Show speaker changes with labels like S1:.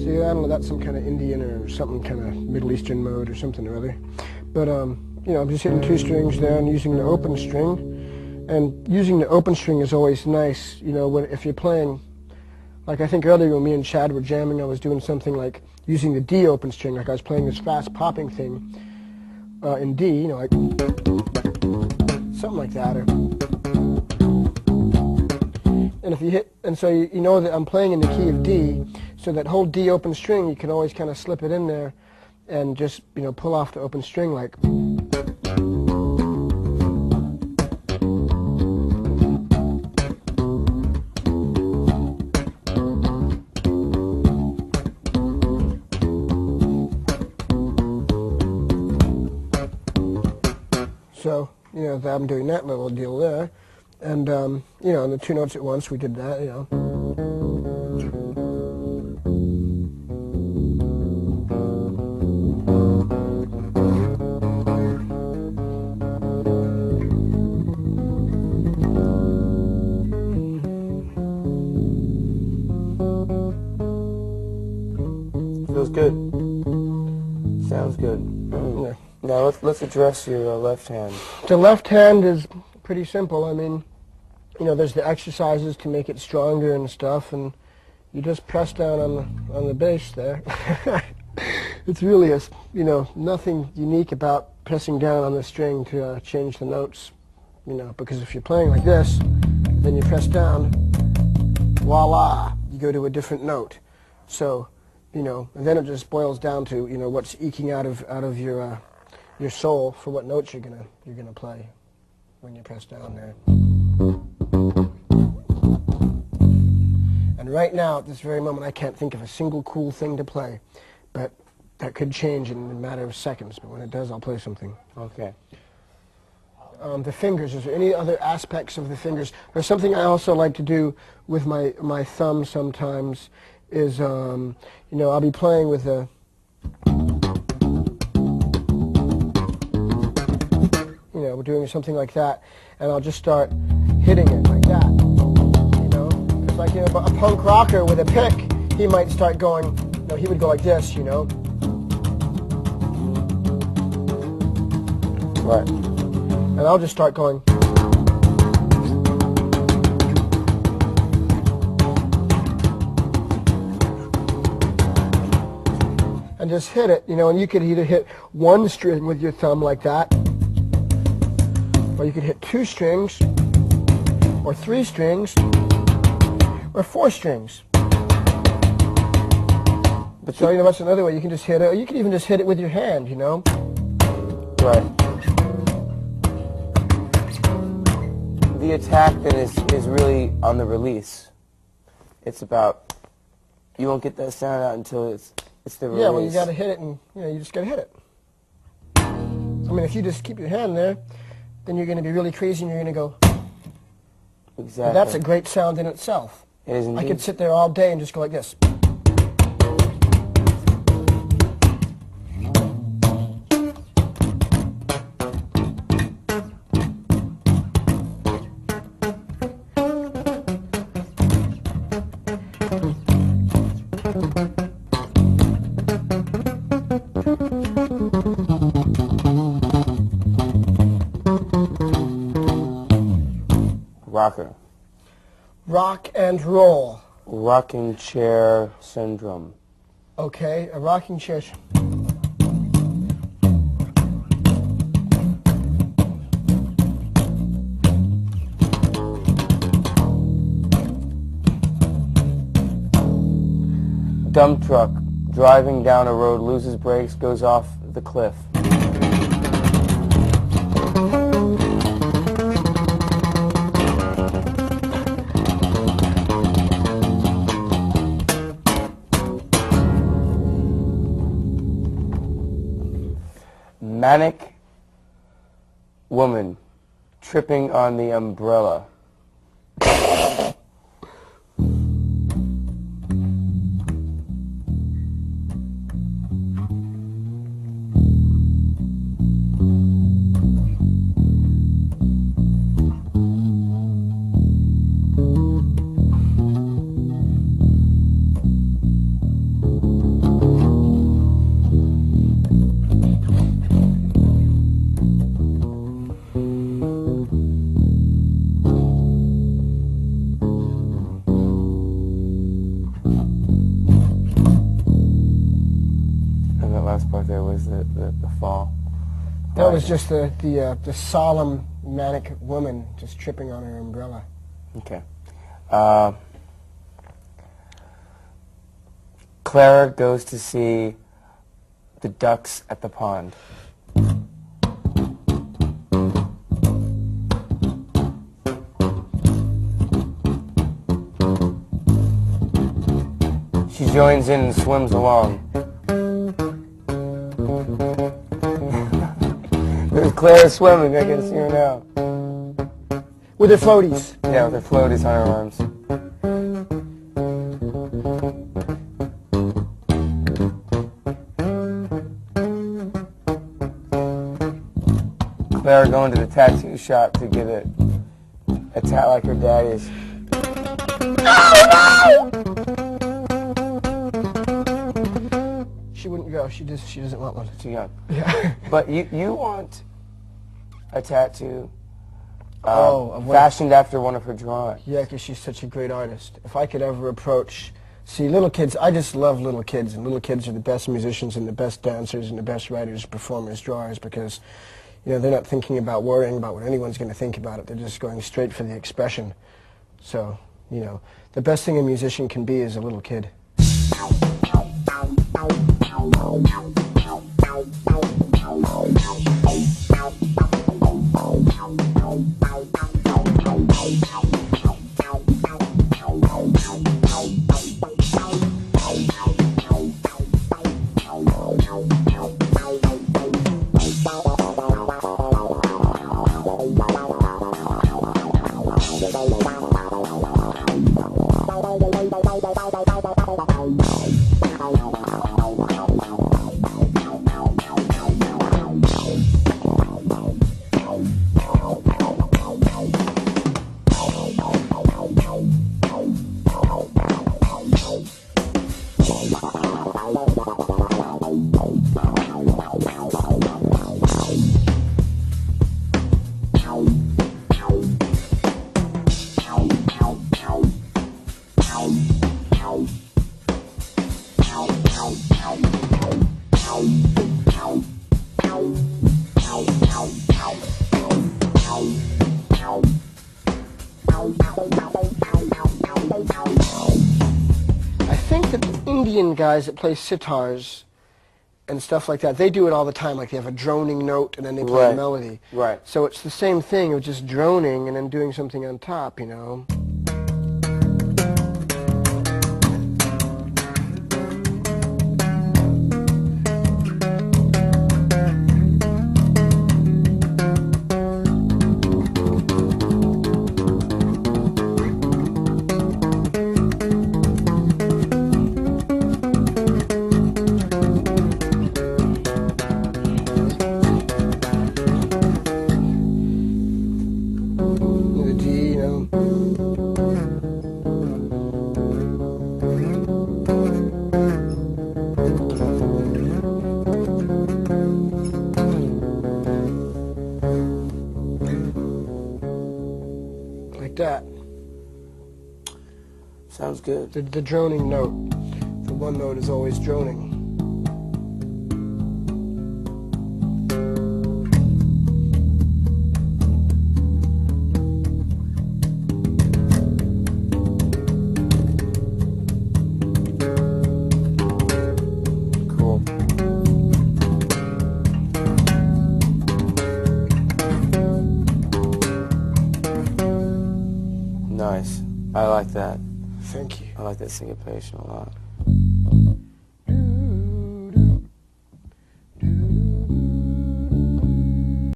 S1: So I don't know, that's some kind of Indian or something kind of Middle Eastern mode or something or other. But you know, I'm just hitting 2 strings there and using the open string. And using the open string is always nice, you know, if you're playing, like I think earlier when me and Chad were jamming, I was doing something like using the D open string, like I was playing this fast popping thing in D, you know, like something like that. And if you hit, and so you know that I'm playing in the key of D, so that whole D open string, you can always kind of slip it in there and just, you know, pull off the open string like. So, you know, I'm doing that little deal there. And, you know, the 2 notes at once, we did that, you know.
S2: Feels good. Sounds good.
S1: Yeah.
S2: Now let's address your left hand.
S1: The left hand is pretty simple. I mean, you know, there's the exercises to make it stronger and stuff, and you just press down on the bass there. It's really you know, nothing unique about pressing down on the string to change the notes, you know, because if you're playing like this, then you press down, voila, you go to a different note. So, you know, and then it just boils down to, you know, what's eking out of your soul for what notes you're gonna play when you press down there. And right now, at this very moment, I can't think of a single cool thing to play, but that could change in a matter of seconds. But when it does, I'll play something.
S2: Okay.
S1: The fingers, is there any other aspects of the fingers? There's something I also like to do with my thumb sometimes is, you know, I'll be playing with a, you know, we're doing something like that, and I'll just start hitting it like that, you know. It's like, you know, a punk rocker with a pick, he might start going, you know, he would go like this, you know.
S2: Right.
S1: And I'll just start going. And just hit it, you know, and you could either hit 1 string with your thumb like that, or you could hit 2 strings, or 3 strings, or 4 strings. But so, you know, that's another way. You can just hit it, or you can even just hit it with your hand, you know.
S2: Right. The attack then is really on the release. It's about, you won't get that sound out until it's the release.
S1: Yeah, well, you got to hit it, and you know, you just got to hit it. I mean, if you just keep your hand there, then you're going to be really crazy, and you're going to go.
S2: Exactly.
S1: That's a great sound in itself.
S2: It is indeed.
S1: I could sit there all day and just go like this.
S2: Rocker.
S1: Rock and roll.
S2: Rocking chair syndrome.
S1: Okay, a rocking chair.
S2: Dump truck driving down a road, loses brakes, goes off the cliff. Manic woman tripping on the umbrella. part there was the fall.
S1: That was just the solemn, manic woman just tripping on her umbrella.
S2: Okay. Clara goes to see the ducks at the pond. She joins in and swims along. There's Clara swimming. I can see her now.
S1: With her floaties.
S2: Yeah, with her floaties on her arms. Clara going to the tattoo shop to get a tat like her daddy's.
S1: She wouldn't go. She doesn't want one.
S2: Too young.
S1: Yeah.
S2: But you want a tattoo
S1: of what?
S2: fashioned after one of her drawings.
S1: Yeah, because she's such a great artist. If I could ever approach... See, little kids, I just love little kids, and little kids are the best musicians and the best dancers and the best writers, performers, drawers, because, you know, they're not thinking about worrying about what anyone's going to think about it. They're just going straight for the expression. So, you know, the best thing a musician can be is a little kid. Indian guys that play sitars and stuff like that, they do it all the time. Like they have a droning note and then they play a melody.
S2: Right.
S1: So it's the same thing of just droning and then doing something on top, you know. That.
S2: Sounds good.
S1: The droning note. The one note is always droning.
S2: Cool. Nice. I like that.
S1: Thank you.
S2: I like that syncopation a lot.